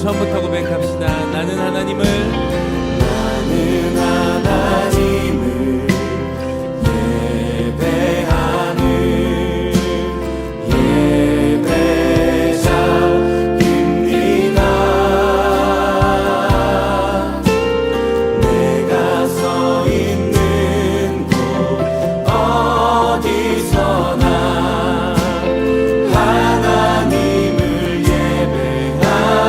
처음부터 고백합시다. 나는 하나님을 하나님을 예배합니다.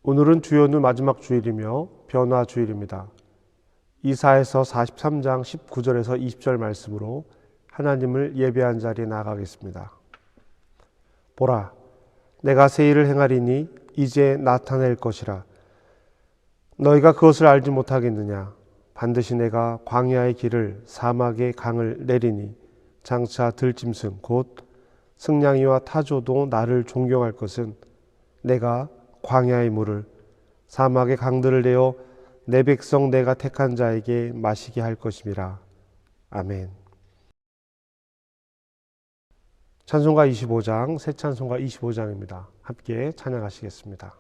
오늘은 주연후 마지막 주일이며 변화 주일입니다. 이사야서 43장 19절에서 20절 말씀으로 하나님을 예배한 자리에 나가겠습니다. 보라, 내가 새 일을 행하리니 이제 나타낼 것이라. 너희가 그것을 알지 못하겠느냐? 반드시 내가 광야의 길을 사막의 강을 내리니 장차 들짐승 곧 승냥이와 타조도 나를 존경할 것은 내가 광야의 물을 사막의 강들을 내어 내 백성 내가 택한 자에게 마시게 할 것임이라. 아멘. 찬송가 25장, 새 찬송가 25장입니다. 함께 찬양하시겠습니다.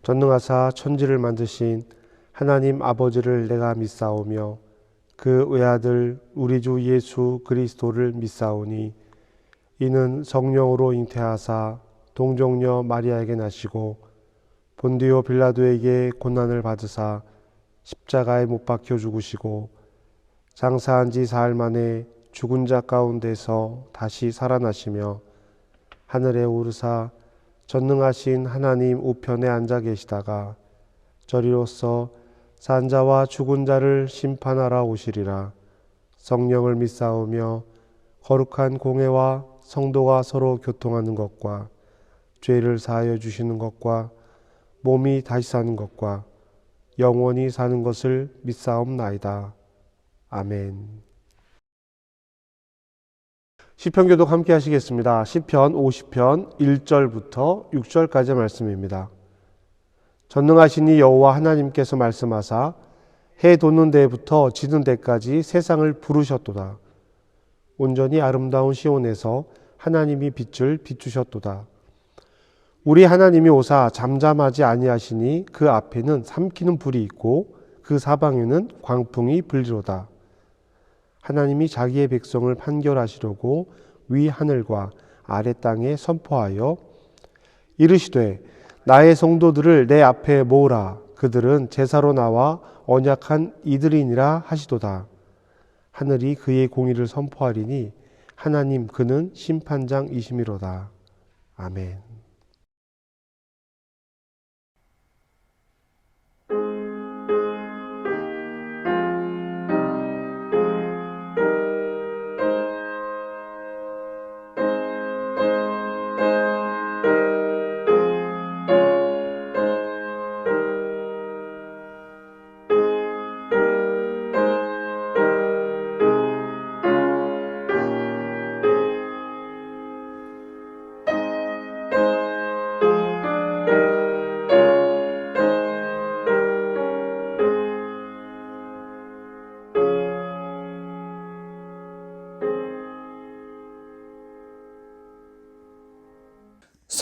전능하사 천지를 만드신 하나님 아버지를 내가 믿사오며 그 외아들 우리 주 예수 그리스도를 믿사오니 이는 성령으로 잉태하사 동정녀 마리아에게 나시고 본디오 빌라도에게 고난을 받으사 십자가에 못 박혀 죽으시고 장사한 지 사흘 만에 죽은 자 가운데서 다시 살아나시며 하늘에 오르사 전능하신 하나님 우편에 앉아 계시다가 저리로서 산 자와 죽은 자를 심판하러 오시리라. 성령을 믿사오며 거룩한 공회와 성도가 서로 교통하는 것과 죄를 사하여 주시는 것과 몸이 다시 사는 것과 영원히 사는 것을 믿사옵나이다. 아멘. 시편 교독 함께 하시겠습니다. 시편 50편 1절부터 6절까지의 말씀입니다. 전능하시니 여호와 하나님께서 말씀하사 해 돋는 데부터 지는 데까지 세상을 부르셨도다. 온전히 아름다운 시온에서 하나님이 빛을 비추셨도다. 우리 하나님이 오사 잠잠하지 아니하시니 그 앞에는 삼키는 불이 있고 그 사방에는 광풍이 불리로다. 하나님이 자기의 백성을 판결하시려고 위 하늘과 아래 땅에 선포하여 이르시되 나의 성도들을 내 앞에 모으라. 그들은 제사로 나와 언약한 이들이니라 하시도다. 하늘이 그의 공의를 선포하리니 하나님 그는 심판장이심이로다. 아멘.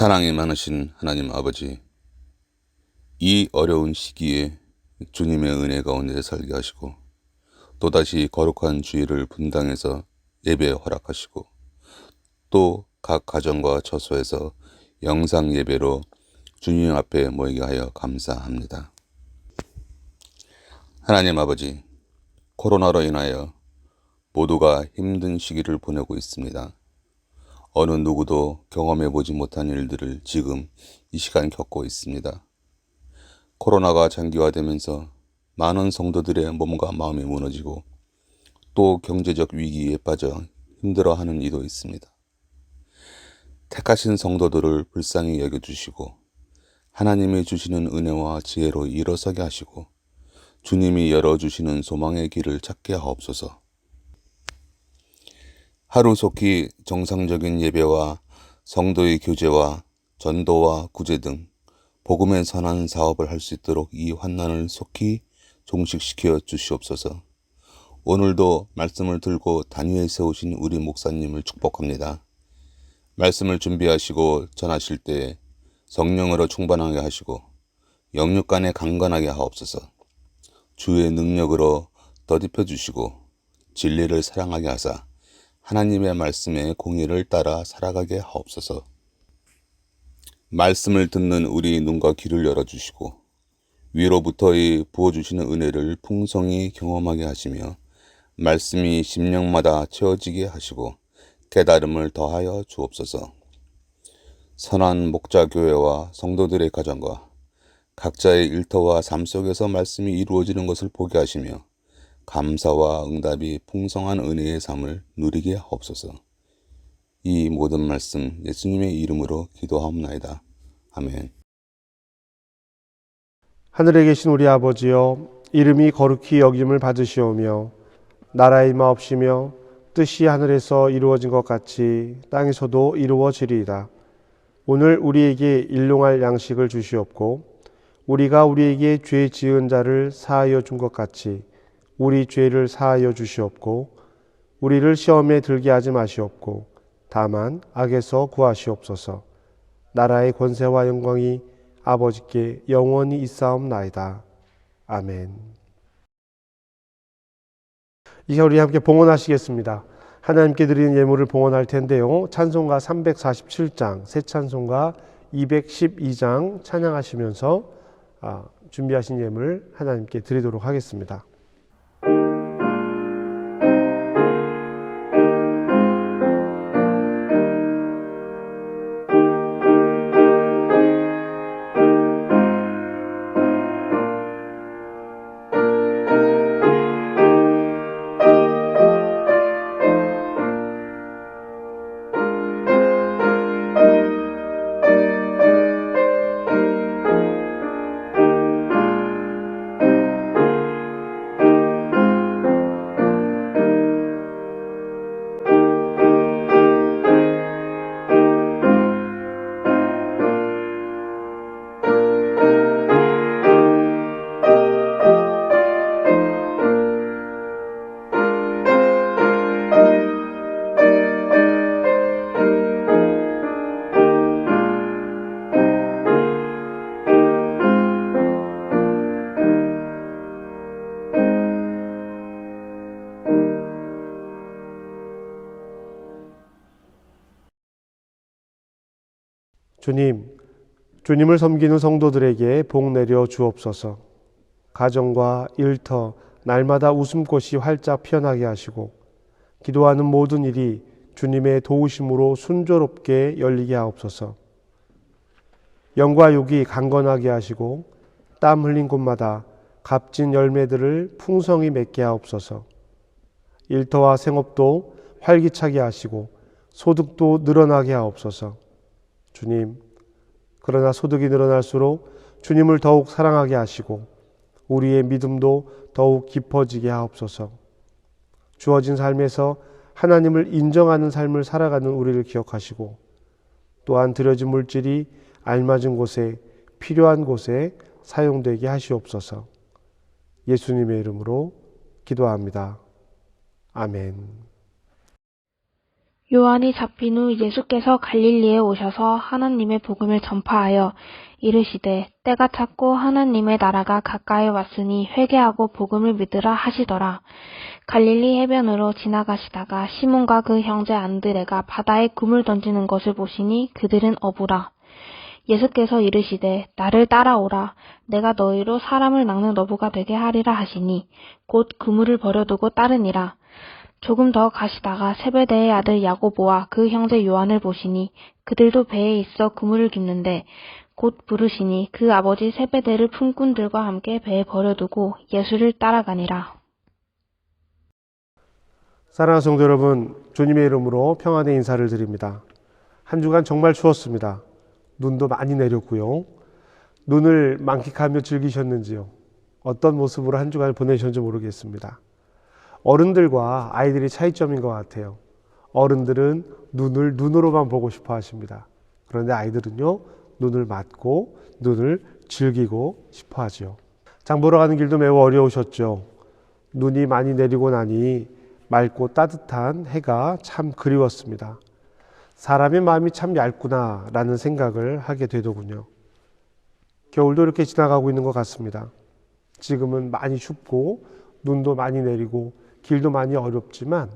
사랑이 많으신 하나님 아버지, 이 어려운 시기에 주님의 은혜 가운데 살게 하시고 또다시 거룩한 주일을 분당해서 예배 허락하시고 또 각 가정과 처소에서 영상 예배로 주님 앞에 모이게 하여 감사합니다. 하나님 아버지, 코로나로 인하여 모두가 힘든 시기를 보내고 있습니다. 어느 누구도 경험해보지 못한 일들을 지금 이 시간 겪고 있습니다. 코로나가 장기화되면서 많은 성도들의 몸과 마음이 무너지고 또 경제적 위기에 빠져 힘들어하는 이도 있습니다. 택하신 성도들을 불쌍히 여겨주시고 하나님이 주시는 은혜와 지혜로 일어서게 하시고 주님이 열어주시는 소망의 길을 찾게 하옵소서. 하루속히 정상적인 예배와 성도의 교제와 전도와 구제 등 복음의 선한 사업을 할 수 있도록 이 환난을 속히 종식시켜 주시옵소서. 오늘도 말씀을 들고 단위에 세우신 우리 목사님을 축복합니다. 말씀을 준비하시고 전하실 때 성령으로 충만하게 하시고 영육간에 강건하게 하옵소서. 주의 능력으로 덧입혀 주시고 진리를 사랑하게 하사 하나님의 말씀의 공의를 따라 살아가게 하옵소서. 말씀을 듣는 우리 눈과 귀를 열어주시고 위로부터의 부어주시는 은혜를 풍성히 경험하게 하시며 말씀이 심령마다 채워지게 하시고 깨달음을 더하여 주옵소서. 선한 목자교회와 성도들의 가정과 각자의 일터와 삶 속에서 말씀이 이루어지는 것을 보게 하시며 감사와 응답이 풍성한 은혜의 삶을 누리게 하옵소서. 이 모든 말씀 예수님의 이름으로 기도하옵나이다. 아멘. 하늘에 계신 우리 아버지여, 이름이 거룩히 여김을 받으시오며 나라의 임하옵시며 뜻이 하늘에서 이루어진 것 같이 땅에서도 이루어지리이다. 오늘 우리에게 일용할 양식을 주시옵고 우리가 우리에게 죄 지은 자를 사하여 준 것 같이 우리 죄를 사하여 주시옵고 우리를 시험에 들게 하지 마시옵고 다만 악에서 구하시옵소서. 나라의 권세와 영광이 아버지께 영원히 있사옵나이다. 아멘. 이제 우리 함께 봉헌하시겠습니다. 하나님께 드리는 예물을 봉헌할 텐데요. 찬송가 347장, 새 찬송가 212장 찬양하시면서 준비하신 예물 하나님께 드리도록 하겠습니다. 주님을 섬기는 성도들에게 복 내려 주옵소서. 가정과 일터, 날마다 웃음꽃이 활짝 피어나게 하시고 기도하는 모든 일이 주님의 도우심으로 순조롭게 열리게 하옵소서. 영과 육이 강건하게 하시고 땀 흘린 곳마다 값진 열매들을 풍성히 맺게 하옵소서. 일터와 생업도 활기차게 하시고 소득도 늘어나게 하옵소서. 주님, 그러나 소득이 늘어날수록 주님을 더욱 사랑하게 하시고 우리의 믿음도 더욱 깊어지게 하옵소서. 주어진 삶에서 하나님을 인정하는 삶을 살아가는 우리를 기억하시고 또한 들여진 물질이 알맞은 곳에 필요한 곳에 사용되게 하시옵소서. 예수님의 이름으로 기도합니다. 아멘. 요한이 잡힌 후 예수께서 갈릴리에 오셔서 하나님의 복음을 전파하여 이르시되 때가 찼고 하나님의 나라가 가까이 왔으니 회개하고 복음을 믿으라 하시더라. 갈릴리 해변으로 지나가시다가 시몬과 그 형제 안드레가 바다에 굼을 던지는 것을 보시니 그들은 어부라. 예수께서 이르시되 나를 따라오라. 내가 너희로 사람을 낚는 어부가 되게 하리라 하시니 곧 그물을 버려두고 따르니라. 조금 더 가시다가 세베대의 아들 야고보와 그 형제 요한을 보시니 그들도 배에 있어 그물을 깁는데 곧 부르시니 그 아버지 세베대를 품꾼들과 함께 배에 버려두고 예수를 따라가니라. 사랑하는 성도 여러분, 주님의 이름으로 평안의 인사를 드립니다. 한 주간 정말 추웠습니다. 눈도 많이 내렸고요. 눈을 만끽하며 즐기셨는지요? 어떤 모습으로 한 주간을 보내셨는지 모르겠습니다. 어른들과 아이들의 차이점인 것 같아요. 어른들은 눈을 눈으로만 보고 싶어 하십니다. 그런데 아이들은요, 눈을 맞고 눈을 즐기고 싶어 하죠. 장 보러 가는 길도 매우 어려우셨죠. 눈이 많이 내리고 나니 맑고 따뜻한 해가 참 그리웠습니다. 사람의 마음이 참 얇구나 라는 생각을 하게 되더군요. 겨울도 이렇게 지나가고 있는 것 같습니다. 지금은 많이 춥고 눈도 많이 내리고 길도 많이 어렵지만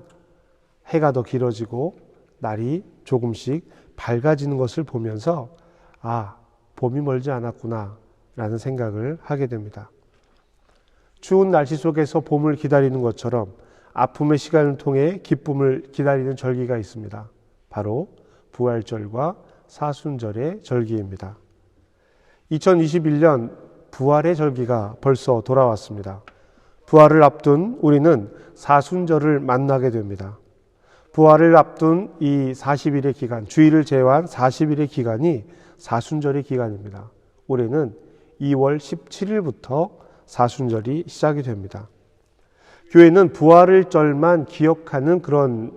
해가 더 길어지고 날이 조금씩 밝아지는 것을 보면서 봄이 멀지 않았구나 라는 생각을 하게 됩니다. 추운 날씨 속에서 봄을 기다리는 것처럼 아픔의 시간을 통해 기쁨을 기다리는 절기가 있습니다. 바로 부활절과 사순절의 절기입니다. 2021년 부활의 절기가 벌써 돌아왔습니다. 부활을 앞둔 우리는 사순절을 만나게 됩니다. 부활을 앞둔 이 40일의 기간, 주일을 제외한 40일의 기간이 사순절의 기간입니다. 올해는 2월 17일부터 사순절이 시작이 됩니다. 교회는 부활절만 기억하는 그런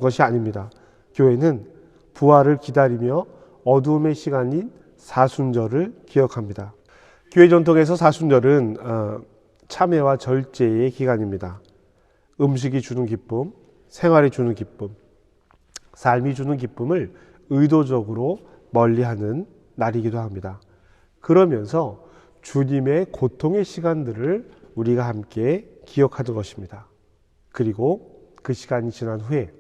것이 아닙니다. 교회는 부활을 기다리며 어두움의 시간인 사순절을 기억합니다. 교회 전통에서 사순절은 참회와 절제의 기간입니다. 음식이 주는 기쁨, 생활이 주는 기쁨, 삶이 주는 기쁨을 의도적으로 멀리하는 날이기도 합니다. 그러면서 주님의 고통의 시간들을 우리가 함께 기억하는 것입니다. 그리고 그 시간이 지난 후에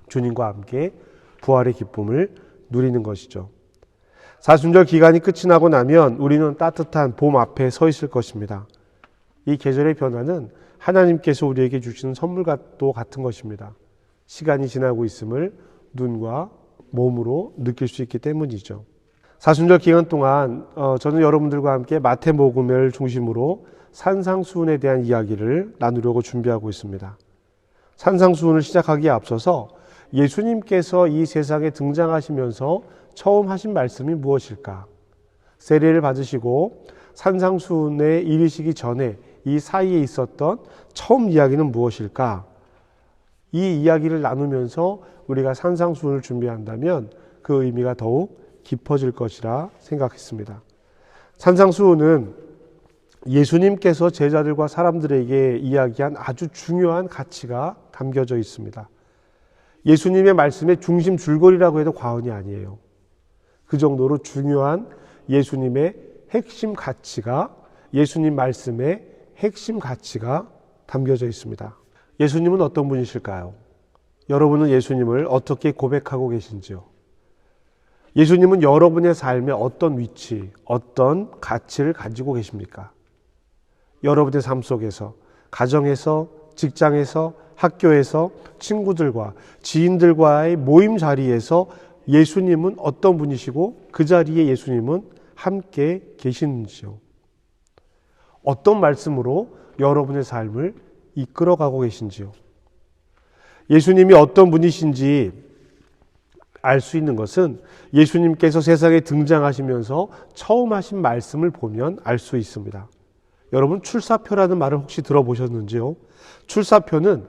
주님과 함께 부활의 기쁨을 누리는 것이죠. 사순절 기간이 끝이 나고 나면 우리는 따뜻한 봄 앞에 서 있을 것입니다. 이 계절의 변화는 하나님께서 우리에게 주시는 선물과도 같은 것입니다. 시간이 지나고 있음을 눈과 몸으로 느낄 수 있기 때문이죠. 사순절 기간 동안 저는 여러분들과 함께 마태복음을 중심으로 산상수훈에 대한 이야기를 나누려고 준비하고 있습니다. 산상수훈을 시작하기에 앞서서 예수님께서 이 세상에 등장하시면서 처음 하신 말씀이 무엇일까? 세례를 받으시고 산상수훈에 이르시기 전에 이 사이에 있었던 처음 이야기는 무엇일까? 이 이야기를 나누면서 우리가 산상수훈을 준비한다면 그 의미가 더욱 깊어질 것이라 생각했습니다. 산상수훈은 예수님께서 제자들과 사람들에게 이야기한 아주 중요한 가치가 담겨져 있습니다. 예수님의 말씀의 중심 줄거리라고 해도 과언이 아니에요. 그 정도로 중요한 예수님의 핵심 가치가, 예수님 말씀의 핵심 가치가 담겨져 있습니다. 예수님은 어떤 분이실까요? 여러분은 예수님을 어떻게 고백하고 계신지요? 예수님은 여러분의 삶에 어떤 위치, 어떤 가치를 가지고 계십니까? 여러분의 삶 속에서, 가정에서, 직장에서, 학교에서, 친구들과 지인들과의 모임 자리에서 예수님은 어떤 분이시고 그 자리에 예수님은 함께 계시는지요? 어떤 말씀으로 여러분의 삶을 이끌어가고 계신지요? 예수님이 어떤 분이신지 알 수 있는 것은 예수님께서 세상에 등장하시면서 처음 하신 말씀을 보면 알 수 있습니다. 여러분, 출사표라는 말을 혹시 들어보셨는지요? 출사표는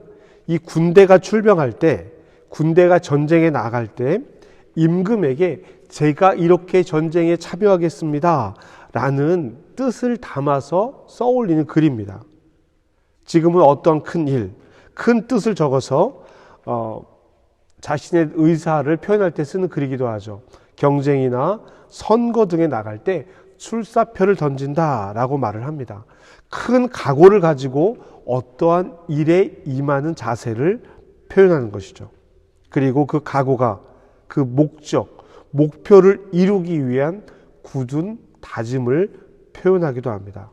이 군대가 출병할 때, 군대가 전쟁에 나갈 때 임금에게 제가 이렇게 전쟁에 참여하겠습니다 라는 뜻을 담아서 써올리는 글입니다. 지금은 어떤 큰 일, 큰 뜻을 적어서 자신의 의사를 표현할 때 쓰는 글이기도 하죠. 경쟁이나 선거 등에 나갈 때 출사표를 던진다라고 말을 합니다. 큰 각오를 가지고 어떠한 일에 임하는 자세를 표현하는 것이죠. 그리고 그 각오가 그 목표를 이루기 위한 굳은 다짐을 표현하기도 합니다.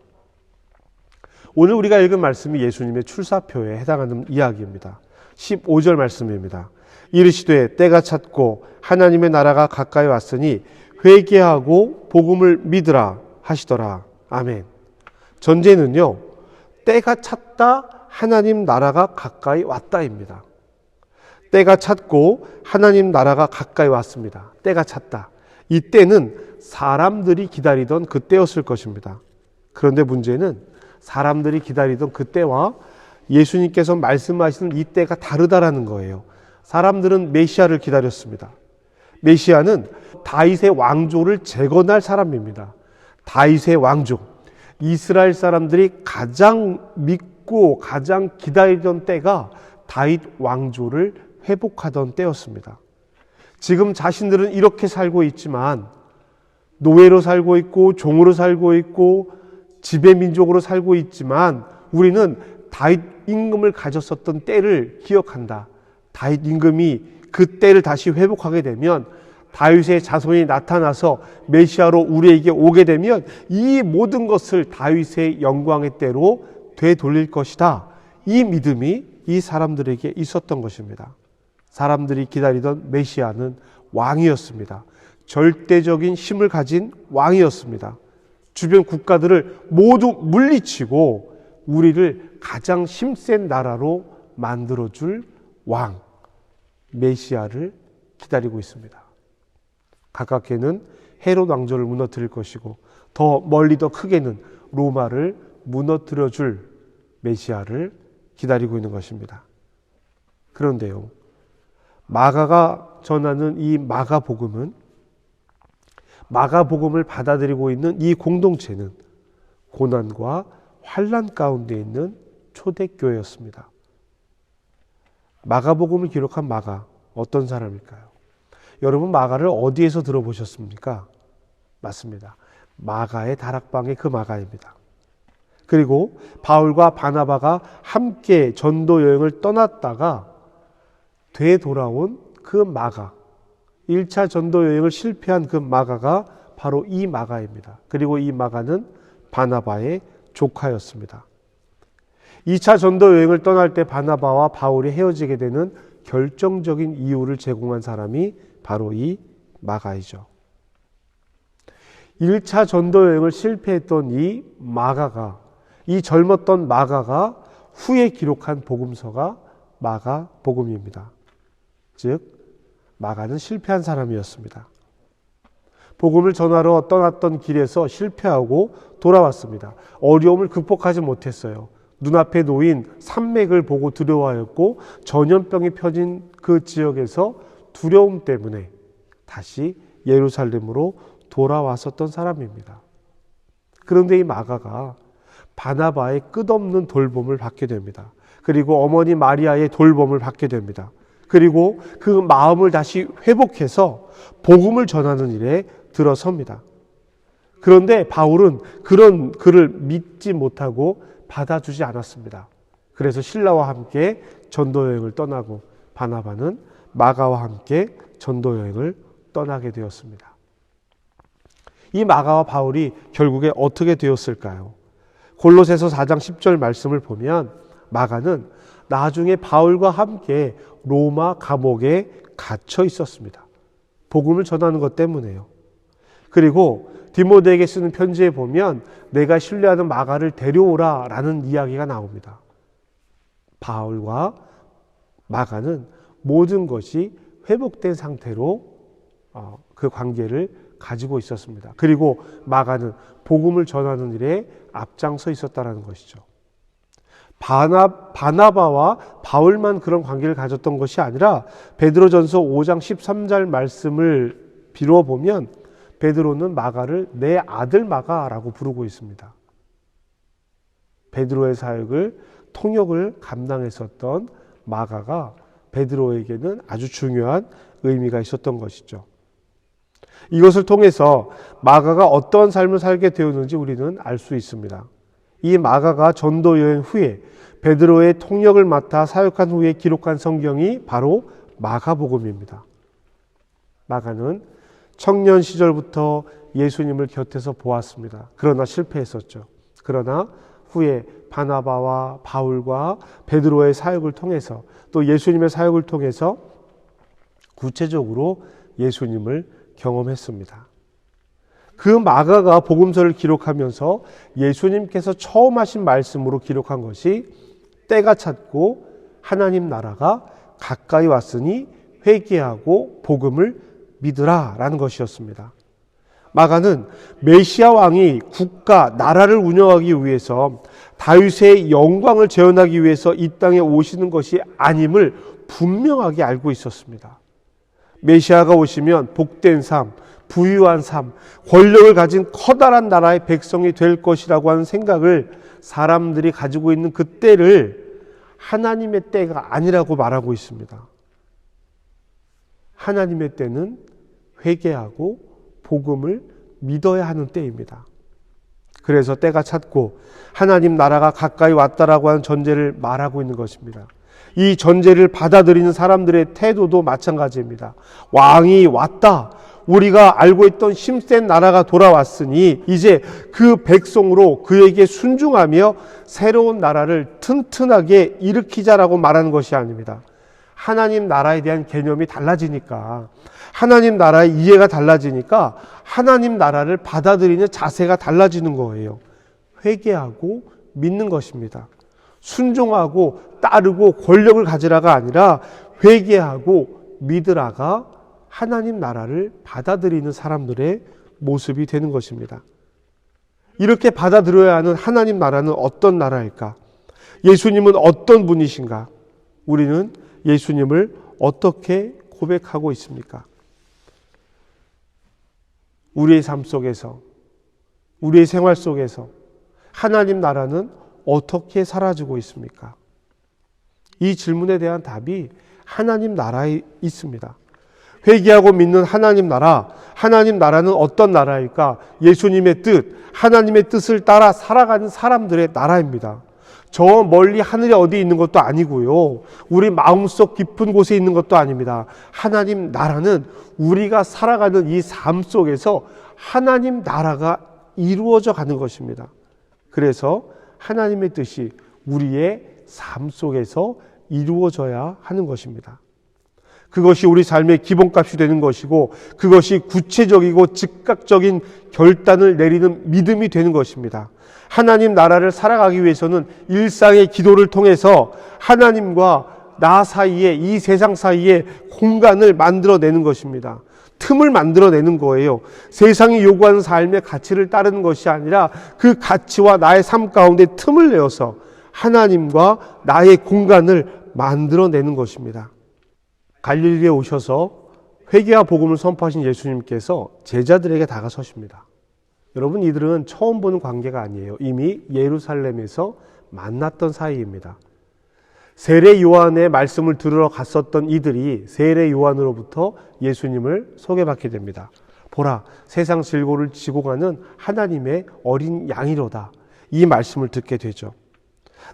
오늘 우리가 읽은 말씀이 예수님의 출사표에 해당하는 이야기입니다. 15절 말씀입니다. 이르시되 때가 찼고 하나님의 나라가 가까이 왔으니 회개하고 복음을 믿으라 하시더라. 아멘. 전제는요, 때가 찼다, 하나님 나라가 가까이 왔다입니다. 때가 찼고 하나님 나라가 가까이 왔습니다. 때가 찼다. 이 때는 사람들이 기다리던 그 때였을 것입니다. 그런데 문제는 사람들이 기다리던 그 때와 예수님께서 말씀하시는 이 때가 다르다라는 거예요. 사람들은 메시아를 기다렸습니다. 메시아는 다윗의 왕조를 재건할 사람입니다. 다윗의 왕조, 이스라엘 사람들이 가장 믿고 가장 기다리던 때가 다윗 왕조를 회복하던 때였습니다. 지금 자신들은 이렇게 살고 있지만 노예로 살고 있고 종으로 살고 있고 지배민족으로 살고 있지만 우리는 다윗 임금을 가졌었던 때를 기억한다. 다윗 임금이 그 때를 다시 회복하게 되면 다윗의 자손이 나타나서 메시아로 우리에게 오게 되면 이 모든 것을 다윗의 영광의 때로 되돌릴 것이다. 이 믿음이 이 사람들에게 있었던 것입니다. 사람들이 기다리던 메시아는 왕이었습니다. 절대적인 힘을 가진 왕이었습니다. 주변 국가들을 모두 물리치고 우리를 가장 힘센 나라로 만들어줄 왕, 메시아를 기다리고 있습니다. 가깝게는 헤롯 왕조를 무너뜨릴 것이고 더 멀리 더 크게는 로마를 무너뜨려줄 메시아를 기다리고 있는 것입니다. 그런데요, 마가가 전하는 이 마가복음은 마가복음을 받아들이고 있는 이 공동체는 고난과 환난 가운데 있는 초대교회였습니다. 마가복음을 기록한 마가, 어떤 사람일까요? 여러분, 마가를 어디에서 들어보셨습니까? 맞습니다. 마가의 다락방의 그 마가입니다. 그리고 바울과 바나바가 함께 전도 여행을 떠났다가 되돌아온 그 마가, 1차 전도 여행을 실패한 그 마가가 바로 이 마가입니다. 그리고 이 마가는 바나바의 조카였습니다. 2차 전도 여행을 떠날 때 바나바와 바울이 헤어지게 되는 결정적인 이유를 제공한 사람이 바로 이 마가이죠. 1차 전도 여행을 실패했던 이 마가가, 이 젊었던 마가가 후에 기록한 복음서가 마가복음입니다. 즉 마가는 실패한 사람이었습니다. 복음을 전하러 떠났던 길에서 실패하고 돌아왔습니다. 어려움을 극복하지 못했어요. 눈앞에 놓인 산맥을 보고 두려워하였고 전염병이 펴진 그 지역에서 두려움 때문에 다시 예루살렘으로 돌아왔었던 사람입니다. 그런데 이 마가가 바나바의 끝없는 돌봄을 받게 됩니다. 그리고 어머니 마리아의 돌봄을 받게 됩니다. 그리고 그 마음을 다시 회복해서 복음을 전하는 일에 들어섭니다. 그런데 바울은 그런 그를 믿지 못하고 받아주지 않았습니다. 그래서 실라와 함께 전도 여행을 떠나고 바나바는 마가와 함께 전도 여행을 떠나게 되었습니다. 이 마가와 바울이 결국에 어떻게 되었을까요? 골로새서 4장 10절 말씀을 보면 마가는 나중에 바울과 함께 로마 감옥에 갇혀 있었습니다. 복음을 전하는 것 때문에요. 그리고 디모데에게 쓰는 편지에 보면 내가 신뢰하는 마가를 데려오라 라는 이야기가 나옵니다. 바울과 마가는 모든 것이 회복된 상태로 그 관계를 가지고 있었습니다. 그리고 마가는 복음을 전하는 일에 앞장서 있었다는 것이죠. 바나바와 바울만 그런 관계를 가졌던 것이 아니라 베드로전서 5장 13절 말씀을 빌어보면 베드로는 마가를 내 아들 마가라고 부르고 있습니다. 베드로의 사역을 통역을 감당했었던 마가가 베드로에게는 아주 중요한 의미가 있었던 것이죠. 이것을 통해서 마가가 어떤 삶을 살게 되었는지 우리는 알 수 있습니다. 이 마가가 전도 여행 후에 베드로의 통역을 맡아 사역한 후에 기록한 성경이 바로 마가복음입니다. 마가는 청년 시절부터 예수님을 곁에서 보았습니다. 그러나 실패했었죠. 그러나 후에 바나바와 바울과 베드로의 사역을 통해서 또 예수님의 사역을 통해서 구체적으로 예수님을 경험했습니다. 그 마가가 복음서를 기록하면서 예수님께서 처음 하신 말씀으로 기록한 것이 때가 찼고 하나님 나라가 가까이 왔으니 회개하고 복음을 믿으라 라는 것이었습니다. 마가는 메시아 왕이 국가, 나라를 운영하기 위해서 다윗의 영광을 재현하기 위해서 이 땅에 오시는 것이 아님을 분명하게 알고 있었습니다. 메시아가 오시면 복된 삶, 부유한 삶, 권력을 가진 커다란 나라의 백성이 될 것이라고 하는 생각을 사람들이 가지고 있는 그 때를 하나님의 때가 아니라고 말하고 있습니다. 하나님의 때는 회개하고 복음을 믿어야 하는 때입니다. 그래서 때가 찼고 하나님 나라가 가까이 왔다라고 하는 전제를 말하고 있는 것입니다. 이 전제를 받아들이는 사람들의 태도도 마찬가지입니다. 왕이 왔다. 우리가 알고 있던 힘센 나라가 돌아왔으니 이제 그 백성으로 그에게 순종하며 새로운 나라를 튼튼하게 일으키자라고 말하는 것이 아닙니다. 하나님 나라에 대한 개념이 달라지니까, 하나님 나라의 이해가 달라지니까 하나님 나라를 받아들이는 자세가 달라지는 거예요. 회개하고 믿는 것입니다. 순종하고 따르고 권력을 가지라가 아니라 회개하고 믿으라가 하나님 나라를 받아들이는 사람들의 모습이 되는 것입니다. 이렇게 받아들여야 하는 하나님 나라는 어떤 나라일까? 예수님은 어떤 분이신가? 우리는 예수님을 어떻게 고백하고 있습니까? 우리의 삶 속에서, 우리의 생활 속에서 하나님 나라는 어떻게 사라지고 있습니까? 이 질문에 대한 답이 하나님 나라에 있습니다. 회개하고 믿는 하나님 나라, 하나님 나라는 어떤 나라일까? 예수님의 뜻, 하나님의 뜻을 따라 살아가는 사람들의 나라입니다. 저 멀리 하늘이 어디 있는 것도 아니고요. 우리 마음속 깊은 곳에 있는 것도 아닙니다. 하나님 나라는 우리가 살아가는 이 삶 속에서 하나님 나라가 이루어져 가는 것입니다. 그래서 하나님의 뜻이 우리의 삶 속에서 이루어져야 하는 것입니다. 그것이 우리 삶의 기본값이 되는 것이고 그것이 구체적이고 즉각적인 결단을 내리는 믿음이 되는 것입니다. 하나님 나라를 살아가기 위해서는 일상의 기도를 통해서 하나님과 나 사이에, 이 세상 사이에 공간을 만들어내는 것입니다. 틈을 만들어내는 거예요. 세상이 요구하는 삶의 가치를 따르는 것이 아니라 그 가치와 나의 삶 가운데 틈을 내어서 하나님과 나의 공간을 만들어내는 것입니다. 갈릴리에 오셔서 회개와 복음을 선포하신 예수님께서 제자들에게 다가서십니다. 여러분, 이들은 처음 보는 관계가 아니에요. 이미 예루살렘에서 만났던 사이입니다. 세례 요한의 말씀을 들으러 갔었던 이들이 세례 요한으로부터 예수님을 소개받게 됩니다. 보라, 세상 질고를 지고 가는 하나님의 어린 양이로다. 이 말씀을 듣게 되죠.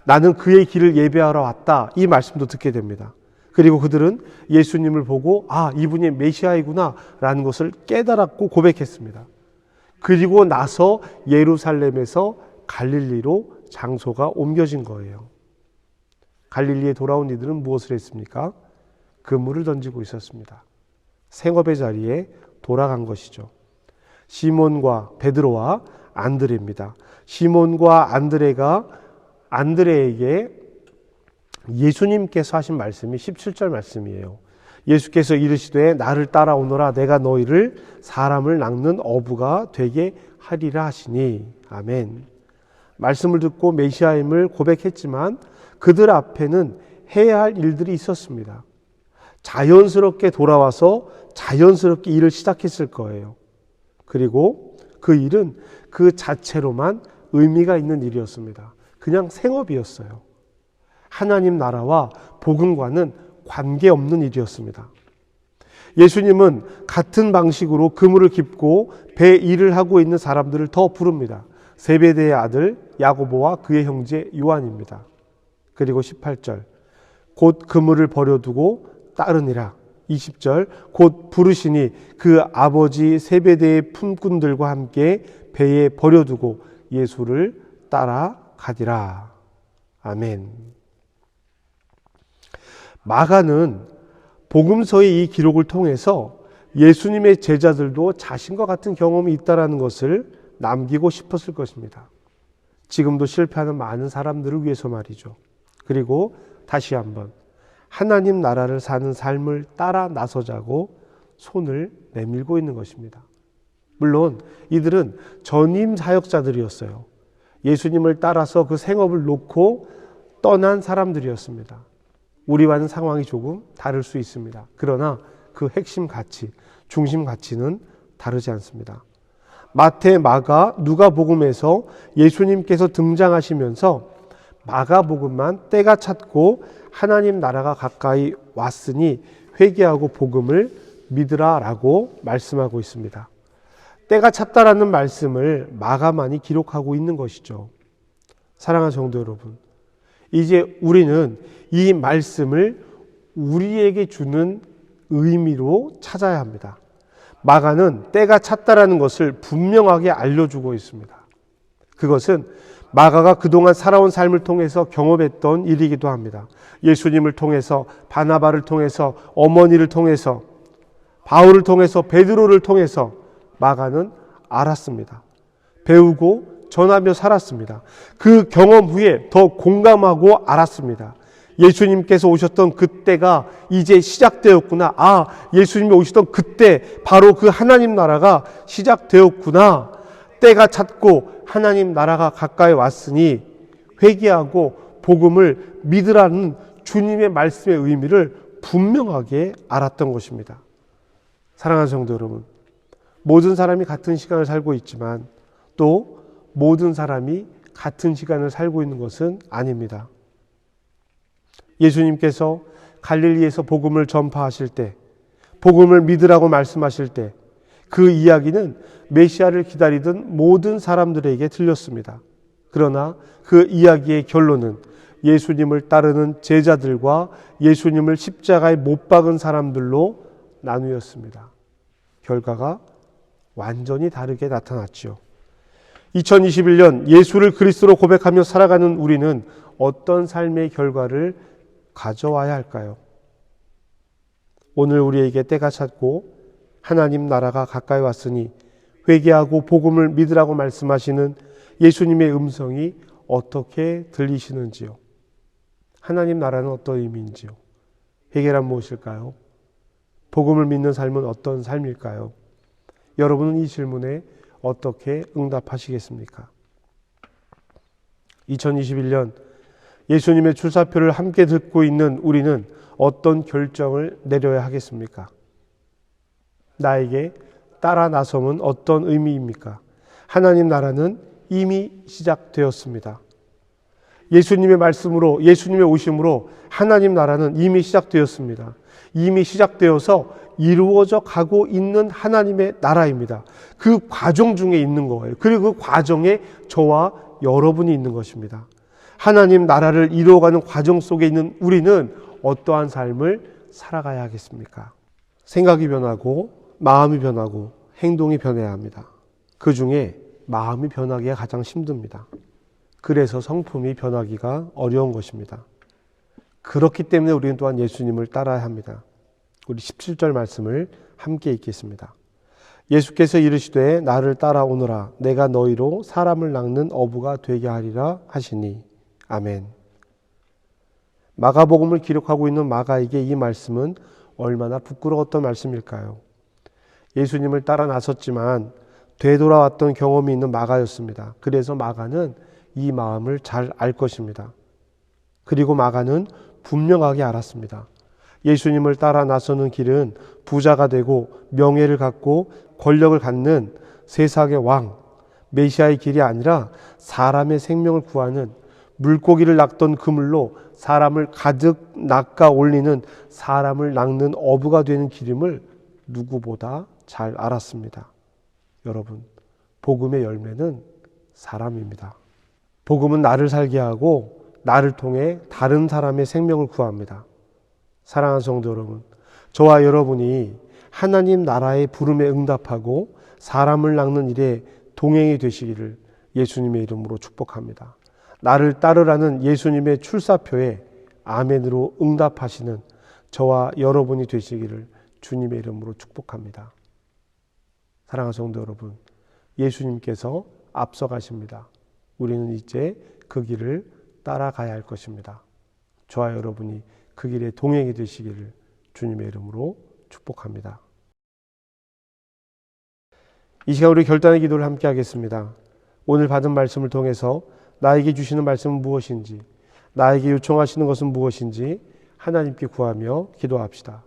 나는 그의 길을 예배하러 왔다. 이 말씀도 듣게 됩니다. 그리고 그들은 예수님을 보고 이분이 메시아이구나 라는 것을 깨달았고 고백했습니다. 그리고 나서 예루살렘에서 갈릴리로 장소가 옮겨진 거예요. 갈릴리에 돌아온 이들은 무엇을 했습니까? 그물을 던지고 있었습니다. 생업의 자리에 돌아간 것이죠. 시몬과 베드로와 안드레입니다. 시몬과 안드레가 안드레에게 예수님께서 하신 말씀이 17절 말씀이에요. 예수께서 이르시되 나를 따라오너라 내가 너희를 사람을 낚는 어부가 되게 하리라 하시니. 아멘. 말씀을 듣고 메시아임을 고백했지만 그들 앞에는 해야 할 일들이 있었습니다. 자연스럽게 돌아와서 자연스럽게 일을 시작했을 거예요. 그리고 그 일은 그 자체로만 의미가 있는 일이었습니다. 그냥 생업이었어요. 하나님 나라와 복음과는 관계없는 일이었습니다. 예수님은 같은 방식으로 그물을 깁고 배 일을 하고 있는 사람들을 더 부릅니다. 세베대의 아들 야고보와 그의 형제 요한입니다. 그리고 18절, 곧 그물을 버려두고 따르니라. 20절, 곧 부르시니 그 아버지 세베대의 품꾼들과 함께 배에 버려두고 예수를 따라가디라. 아멘. 마가는 복음서의 이 기록을 통해서 예수님의 제자들도 자신과 같은 경험이 있다는 것을 남기고 싶었을 것입니다. 지금도 실패하는 많은 사람들을 위해서 말이죠. 그리고 다시 한번 하나님 나라를 사는 삶을 따라 나서자고 손을 내밀고 있는 것입니다. 물론 이들은 전임 사역자들이었어요. 예수님을 따라서 그 생업을 놓고 떠난 사람들이었습니다. 우리와는 상황이 조금 다를 수 있습니다. 그러나 그 핵심 가치, 중심 가치는 다르지 않습니다. 마태, 마가, 누가복음에서 예수님께서 등장하시면서 마가복음만 때가 찼고 하나님 나라가 가까이 왔으니 회개하고 복음을 믿으라라고 말씀하고 있습니다. 때가 찼다라는 말씀을 마가만이 기록하고 있는 것이죠. 사랑하는 성도 여러분, 이제 우리는 이 말씀을 우리에게 주는 의미로 찾아야 합니다. 마가는 때가 찼다라는 것을 분명하게 알려주고 있습니다. 그것은 마가가 그동안 살아온 삶을 통해서 경험했던 일이기도 합니다. 예수님을 통해서, 바나바를 통해서, 어머니를 통해서, 바울을 통해서, 베드로를 통해서 마가는 알았습니다. 배우고 전하며 살았습니다. 그 경험 후에 더 공감하고 알았습니다. 예수님께서 오셨던 그때가 이제 시작되었구나. 예수님이 오시던 그때 바로 그 하나님 나라가 시작되었구나. 때가 찼고 하나님 나라가 가까이 왔으니 회개하고 복음을 믿으라는 주님의 말씀의 의미를 분명하게 알았던 것입니다. 사랑하는 성도 여러분, 모든 사람이 같은 시간을 살고 있지만 또 모든 사람이 같은 시간을 살고 있는 것은 아닙니다. 예수님께서 갈릴리에서 복음을 전파하실 때, 복음을 믿으라고 말씀하실 때 그 이야기는 메시아를 기다리던 모든 사람들에게 들렸습니다. 그러나 그 이야기의 결론은 예수님을 따르는 제자들과 예수님을 십자가에 못 박은 사람들로 나누었습니다. 결과가 완전히 다르게 나타났죠. 2021년 예수를 그리스도로 고백하며 살아가는 우리는 어떤 삶의 결과를 가져와야 할까요? 오늘 우리에게 때가 찼고 하나님 나라가 가까이 왔으니 회개하고 복음을 믿으라고 말씀하시는 예수님의 음성이 어떻게 들리시는지요? 하나님 나라는 어떤 의미인지요? 회개란 무엇일까요? 복음을 믿는 삶은 어떤 삶일까요? 여러분은 이 질문에 어떻게 응답하시겠습니까? 2021년 예수님의 출사표를 함께 듣고 있는 우리는 어떤 결정을 내려야 하겠습니까? 나에게 따라 나섬은 어떤 의미입니까? 하나님 나라는 이미 시작되었습니다. 예수님의 말씀으로, 예수님의 오심으로 하나님 나라는 이미 시작되었습니다. 이미 시작되어서 이루어져 가고 있는 하나님의 나라입니다. 그 과정 중에 있는 거예요. 그리고 그 과정에 저와 여러분이 있는 것입니다. 하나님 나라를 이루어가는 과정 속에 있는 우리는 어떠한 삶을 살아가야 하겠습니까? 생각이 변하고 마음이 변하고 행동이 변해야 합니다. 그 중에 마음이 변하기가 가장 힘듭니다. 그래서 성품이 변하기가 어려운 것입니다. 그렇기 때문에 우리는 또한 예수님을 따라야 합니다. 우리 17절 말씀을 함께 읽겠습니다. 예수께서 이르시되 나를 따라오너라 내가 너희로 사람을 낚는 어부가 되게 하리라 하시니. 아멘. 마가복음을 기록하고 있는 마가에게 이 말씀은 얼마나 부끄러웠던 말씀일까요? 예수님을 따라 나섰지만 되돌아왔던 경험이 있는 마가였습니다. 그래서 마가는 이 마음을 잘 알 것입니다. 그리고 마가는 분명하게 알았습니다. 예수님을 따라 나서는 길은 부자가 되고 명예를 갖고 권력을 갖는 세상의 왕, 메시아의 길이 아니라 사람의 생명을 구하는 물고기를 낚던 그물로 사람을 가득 낚아 올리는 사람을 낚는 어부가 되는 길임을 누구보다 잘 알았습니다. 여러분, 복음의 열매는 사람입니다. 복음은 나를 살게 하고 나를 통해 다른 사람의 생명을 구합니다. 사랑하는 성도 여러분, 저와 여러분이 하나님 나라의 부름에 응답하고 사람을 낚는 일에 동행이 되시기를 예수님의 이름으로 축복합니다. 나를 따르라는 예수님의 출사표에 아멘으로 응답하시는 저와 여러분이 되시기를 주님의 이름으로 축복합니다. 사랑하는 성도 여러분, 예수님께서 앞서가십니다. 우리는 이제 그 길을 따라가야 할 것입니다. 저와 여러분이 그 길에 동행이 되시기를 주님의 이름으로 축복합니다. 이 시간 우리 결단의 기도를 함께 하겠습니다. 오늘 받은 말씀을 통해서 나에게 주시는 말씀은 무엇인지, 나에게 요청하시는 것은 무엇인지 하나님께 구하며 기도합시다.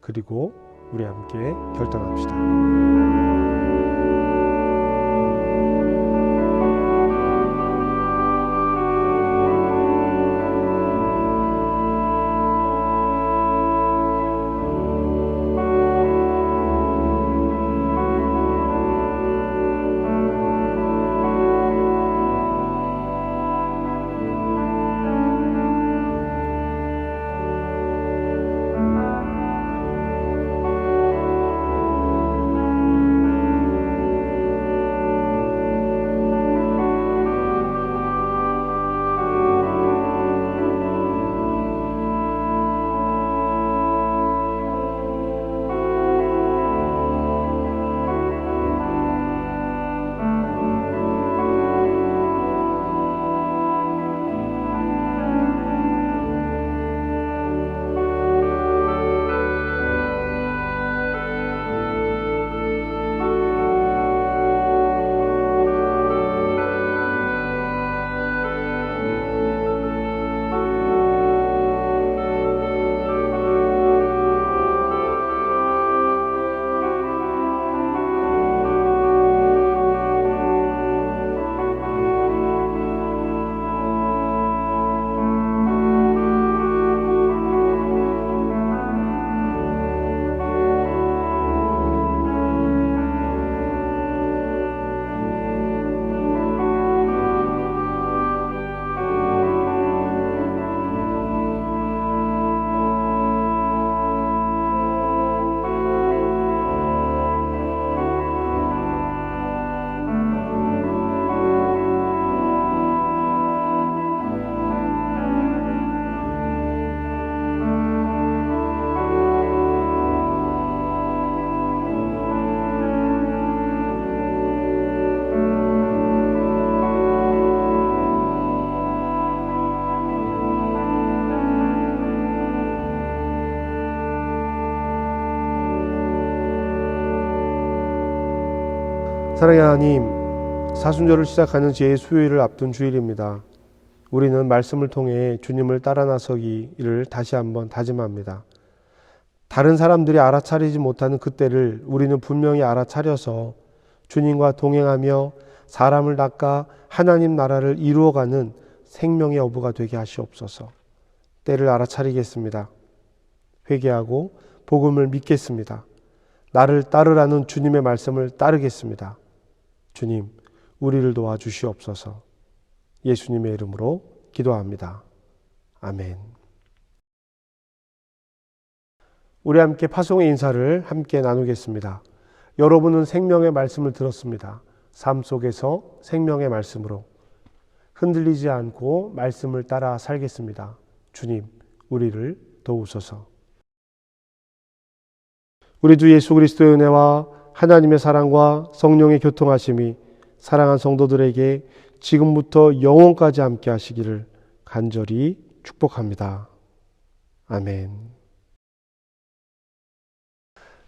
그리고 우리 함께 결단합시다. 사랑의 하나님, 사순절을 시작하는 제 수요일을 앞둔 주일입니다. 우리는 말씀을 통해 주님을 따라 나서기를 다시 한번 다짐합니다. 다른 사람들이 알아차리지 못하는 그때를 우리는 분명히 알아차려서 주님과 동행하며 사람을 낚아 하나님 나라를 이루어가는 생명의 어부가 되게 하시옵소서. 때를 알아차리겠습니다. 회개하고 복음을 믿겠습니다. 나를 따르라는 주님의 말씀을 따르겠습니다. 주님, 우리를 도와주시옵소서. 예수님의 이름으로 기도합니다. 아멘. 우리 함께 파송의 인사를 함께 나누겠습니다. 여러분은 생명의 말씀을 들었습니다. 삶 속에서 생명의 말씀으로 흔들리지 않고 말씀을 따라 살겠습니다. 주님, 우리를 도우소서. 우리 주 예수 그리스도의 은혜와 하나님의 사랑과 성령의 교통하심이 사랑한 성도들에게 지금부터 영원까지 함께 하시기를 간절히 축복합니다. 아멘.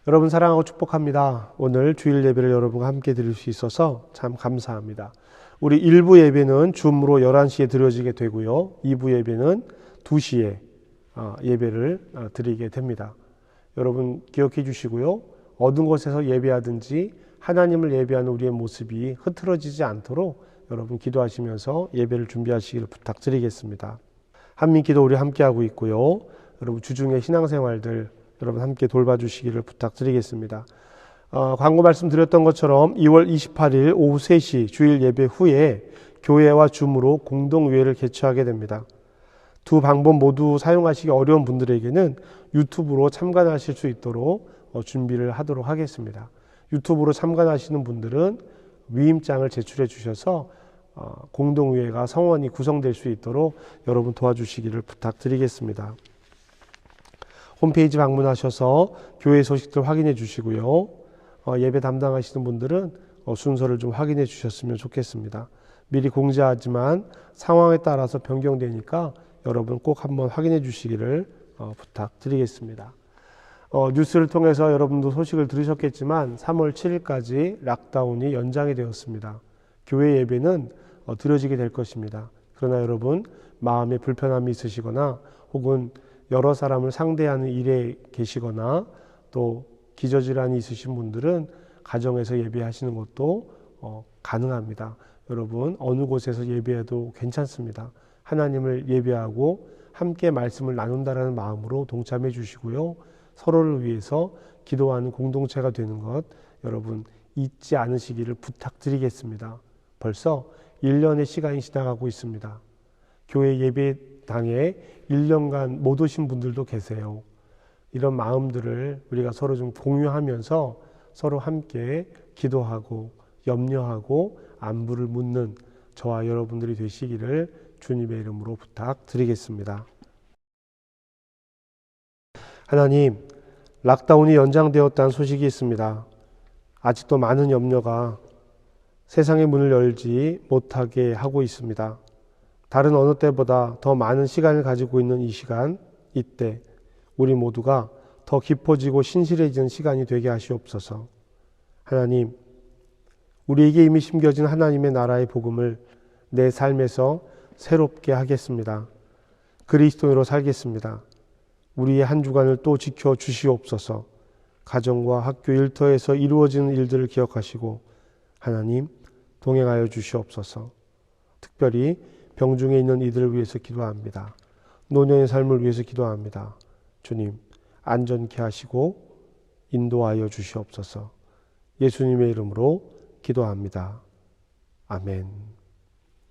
여러분 사랑하고 축복합니다. 오늘 주일 예배를 여러분과 함께 드릴 수 있어서 참 감사합니다. 우리 1부 예배는 줌으로 11시에 드려지게 되고요. 2부 예배는 2시에 예배를 드리게 됩니다. 여러분 기억해 주시고요. 어떤 곳에서 예배하든지 하나님을 예배하는 우리의 모습이 흐트러지지 않도록 여러분 기도하시면서 예배를 준비하시기를 부탁드리겠습니다. 한민기도 우리 함께하고 있고요. 여러분 주중에 신앙생활들 여러분 함께 돌봐주시기를 부탁드리겠습니다. 광고 말씀드렸던 것처럼 2월 28일 오후 3시 주일 예배 후에 교회와 줌으로 공동의회를 개최하게 됩니다. 두 방법 모두 사용하시기 어려운 분들에게는 유튜브로 참관하실 수 있도록 준비를 하도록 하겠습니다. 유튜브로 참관하시는 분들은 위임장을 제출해 주셔서 공동의회가 성원이 구성될 수 있도록 여러분 도와주시기를 부탁드리겠습니다. 홈페이지 방문하셔서 교회 소식들 확인해 주시고요. 예배 담당하시는 분들은 순서를 좀 확인해 주셨으면 좋겠습니다. 미리 공지하지만 상황에 따라서 변경되니까 여러분 꼭 한번 확인해 주시기를 부탁드리겠습니다. 뉴스를 통해서 여러분도 소식을 들으셨겠지만 3월 7일까지 락다운이 연장이 되었습니다. 교회 예배는 드려지게 될 것입니다. 그러나 여러분 마음에 불편함이 있으시거나 혹은 여러 사람을 상대하는 일에 계시거나 또 기저질환이 있으신 분들은 가정에서 예배하시는 것도 가능합니다. 여러분 어느 곳에서 예배해도 괜찮습니다. 하나님을 예배하고 함께 말씀을 나눈다라는 마음으로 동참해 주시고요. 서로를 위해서 기도하는 공동체가 되는 것 여러분 잊지 않으시기를 부탁드리겠습니다. 벌써 1년의 시간이 지나가고 있습니다. 교회 예배당에 1년간 못 오신 분들도 계세요. 이런 마음들을 우리가 서로 좀 공유하면서 서로 함께 기도하고 염려하고 안부를 묻는 저와 여러분들이 되시기를 주님의 이름으로 부탁드리겠습니다. 하나님, 락다운이 연장되었다는 소식이 있습니다. 아직도 많은 염려가 세상의 문을 열지 못하게 하고 있습니다. 다른 어느 때보다 더 많은 시간을 가지고 있는 이 시간, 이때 우리 모두가 더 깊어지고 신실해지는 시간이 되게 하시옵소서. 하나님, 우리에게 이미 심겨진 하나님의 나라의 복음을 내 삶에서 새롭게 하겠습니다. 그리스도인으로 살겠습니다. 우리의 한 주간을 또 지켜 주시옵소서. 가정과 학교 일터에서 이루어지는 일들을 기억하시고 하나님 동행하여 주시옵소서. 특별히 병중에 있는 이들을 위해서 기도합니다. 노년의 삶을 위해서 기도합니다. 주님 안전케 하시고 인도하여 주시옵소서. 예수님의 이름으로 기도합니다. 아멘.